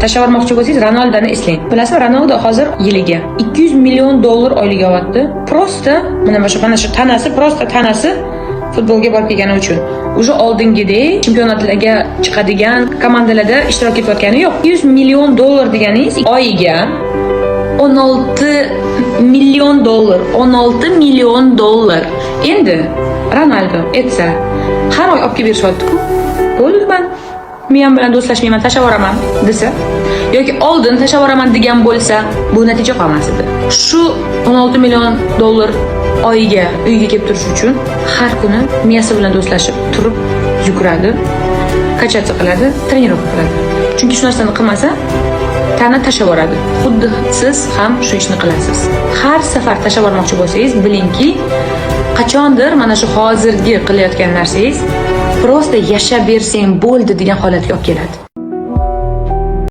Tashlab yubormoqchi bo'lsangiz, Ronaldoni eslang. Bilasizmi, Ronaldo hozir yiliga $200 million oylik olyapti. Prosta mana shu tanasi futbolga borib kelgani uchun. Уже oldingidek chempionatlarga chiqadigan komandalarda ishtirok etayotgani yo'q. $100 million deganingiz oyiga $16 million. $16 million. Endi Ronaldo etsa, har oy olib kelib berishyapti-ku. Bo'ldi, men bilan do'stlashmayman, tashlab yuboraman desa, yoki oldin tashlab yuboraman degan bo'lsa, bu natija qolmas edi. Shu $16 million oyiga uyga kelib turish uchun har kuni miyasi bilan do'stlashib turib yuguradi, kachati qiladi, trenirovka qiladi. Chunki shu narsani qilmasa, tana tashlab yuboradi. Xuddi siz ham shu ishni qilasiz. Har safar tashlab yubormoqchi bo'lsangiz, bilingki, qachondir mana shu hozirgi qilayotgan narsangiz prosta yashab bersang bo'ldi degan holatga olib keladi.